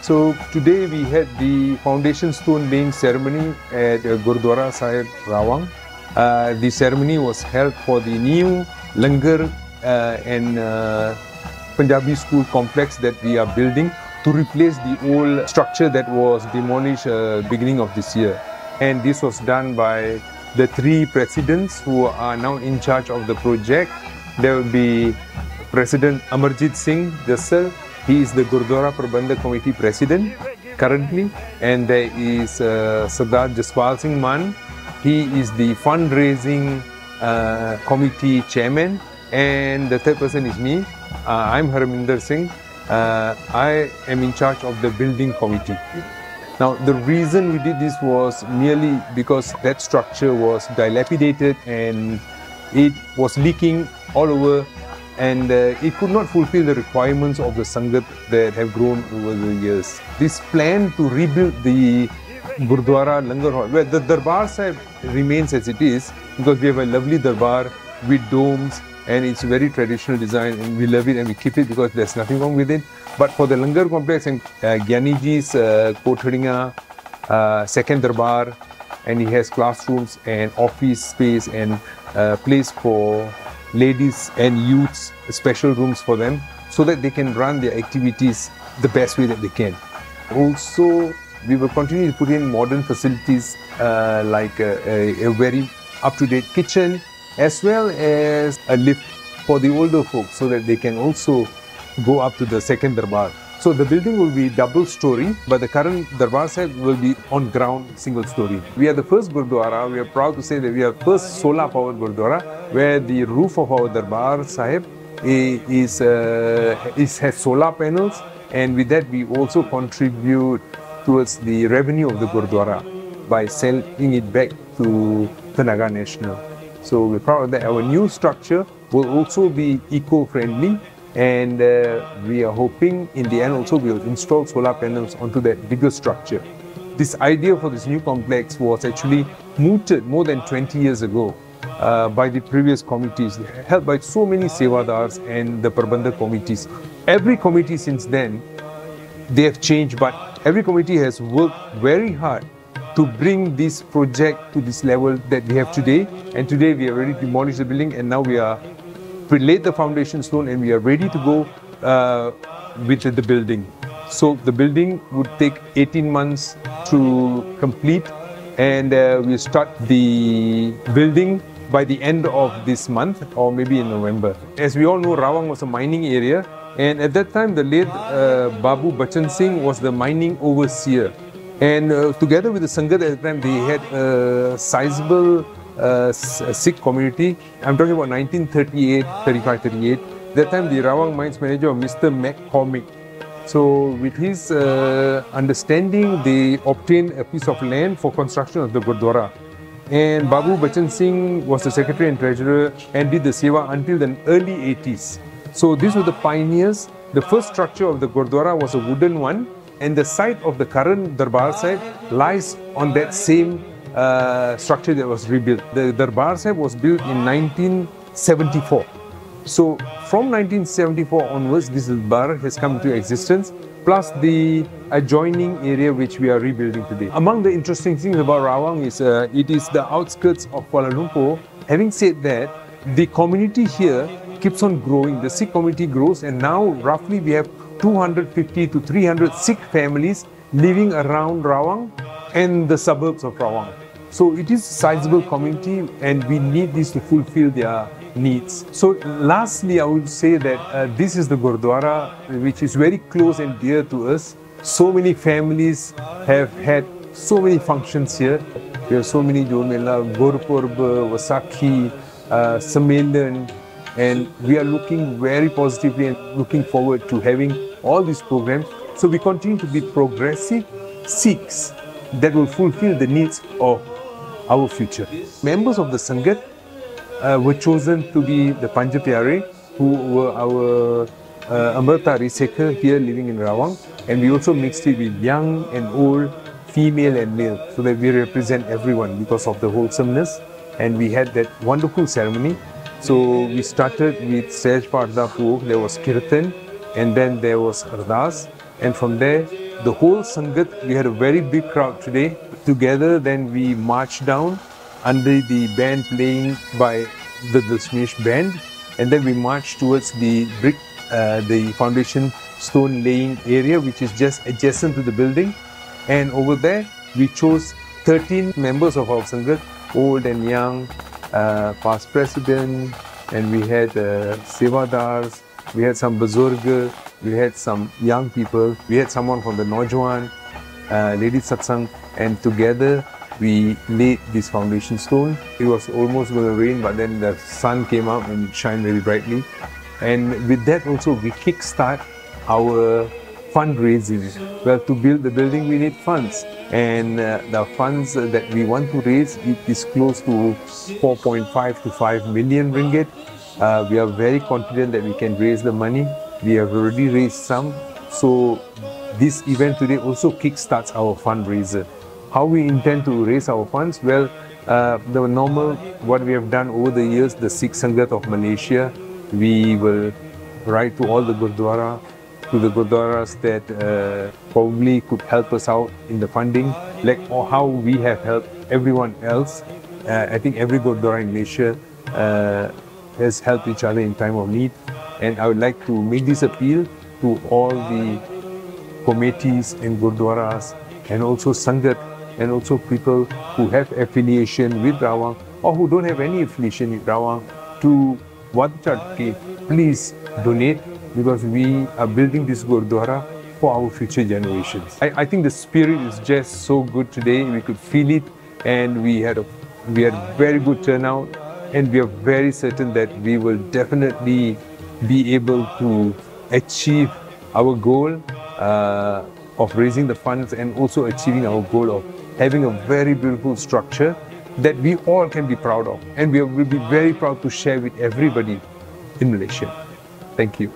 So today we had the foundation stone laying ceremony at Gurdwara Sahib, Rawang. The ceremony was held for the new Langar and Punjabi school complex that we are building to replace the old structure that was demolished beginning of this year. And this was done by the 3 presidents who are now in charge of the project. There will be President Amarjit Singh Jassal. He is the Gurdwara Prabandhak Committee President currently, and there is Sardar Jaswal Singh Man. He is the fundraising committee chairman, and the third person is me. I'm Harminder Singh. I am in charge of the building committee. Now, the reason we did this was merely because that structure was dilapidated and it was leaking all over, and it could not fulfill the requirements of the Sangat that have grown over the years. This plan to rebuild the Gurdwara Langar Hall, where the Darbar Sahib remains as it is, because we have a lovely Darbar with domes, and it's very traditional design, and we love it and we keep it because there's nothing wrong with it. But for the Langar complex and Gyaniji's Kothadinga, second Darbar, and he has classrooms and office space and place for ladies and youths, special rooms for them, so that they can run their activities the best way that they can. Also, we will continue to put in modern facilities like a very up-to-date kitchen, as well as a lift for the older folks, so that they can also go up to the second Darbar. So the building will be double story, but the current Darbar Sahib will be on ground single story. We are the first Gurdwara. We are proud to say that we are first solar powered Gurdwara, where the roof of our Darbar Sahib has solar panels, and with that we also contribute towards the revenue of the Gurdwara by selling it back to the Naga National. So we're proud that our new structure will also be eco-friendly, and we are hoping in the end also we will install solar panels onto that bigger structure. This idea for this new complex was actually mooted more than 20 years ago by the previous committees, helped by so many Sevadars and the Prabandhak committees. Every committee since then, they have changed, but every committee has worked very hard to bring this project to this level that we have today. And today we have already demolished the building, and now we are laid the foundation stone, and we are ready to go with the building. So the building would take 18 months to complete, and we'll start the building by the end of this month or maybe in November. As we all know, Rawang was a mining area, and at that time the late Babu Bachan Singh was the mining overseer. And together with the Sangat at the time, they had a sizable Sikh community. I'm talking about 1938, 35, 38. That time the Rawang mines manager was Mr. McCormick. So with his understanding, they obtained a piece of land for construction of the Gurdwara. And Babu Bachan Singh was the secretary and treasurer and did the seva until the early 80s. So these were the pioneers. The first structure of the Gurdwara was a wooden one, and the site of the current Darbar Sahib lies on that same structure that was rebuilt. The Darbar Sahib was built in 1974. So from 1974 onwards, this Darbar has come into existence, plus the adjoining area which we are rebuilding today. Among the interesting things about Rawang is it is the outskirts of Kuala Lumpur. Having said that, the community here keeps on growing. The Sikh community grows, and now roughly we have 250 to 300 Sikh families living around Rawang and the suburbs of Rawang. So it is a sizable community, and we need this to fulfill their needs. So lastly, I would say that this is the Gurdwara which is very close and dear to us. So many families have had so many functions here. We have so many Jomela, Gurpurb, Vasakhi, Sammelan, and we are looking very positively and looking forward to having all these programs. So we continue to be progressive Sikhs that will fulfill the needs of our future. Members of the Sangat were chosen to be the Panjapyare, who were our Amritari Sekhar here living in Rawang, and we also mixed it with young and old, female and male, so that we represent everyone because of the wholesomeness. And we had that wonderful ceremony. So we started with Sej Parda Pog, there was Kirtan, and then there was Ardas, and from there the whole Sangat, we had a very big crowd today. Together then we marched down under the band playing by the Smesh band, and then we marched towards the brick, the foundation stone laying area, which is just adjacent to the building. And over there we chose 13 members of our Sangat, old and young, past president, and we had Sevadars, we had some Bazurg, we had some young people, we had someone from the Naujawan, Lady Satsang, and together we laid this foundation stone. It was almost going to rain, but then the sun came up and shined very brightly. And with that also we kickstart our fundraising. Well, to build the building we need funds, and the funds that we want to raise, it is close to 4.5 to 5 million ringgit. We are very confident that we can raise the money. We have already raised some, so this event today also kickstarts our fundraiser. How we intend to raise our funds? Well, the normal, what we have done over the years, the Sikh Sangat of Malaysia, we will write to all the Gurdwara, to the Gurdwaras that probably could help us out in the funding, like how we have helped everyone else. I think every Gurdwara in Malaysia has helped each other in time of need, and I would like to make this appeal to all the committees in Gurdwaras and also Sangat, and also people who have affiliation with Rawang or who don't have any affiliation with Rawang to Wadchatke. Please donate, because we are building this Gurdwara for our future generations. I think the spirit is just so good today. We could feel it, and we had very good turnout, and we are very certain that we will definitely be able to achieve our goal of raising the funds, and also achieving our goal of having a very beautiful structure that we all can be proud of, and we will be very proud to share with everybody in Malaysia. Thank you.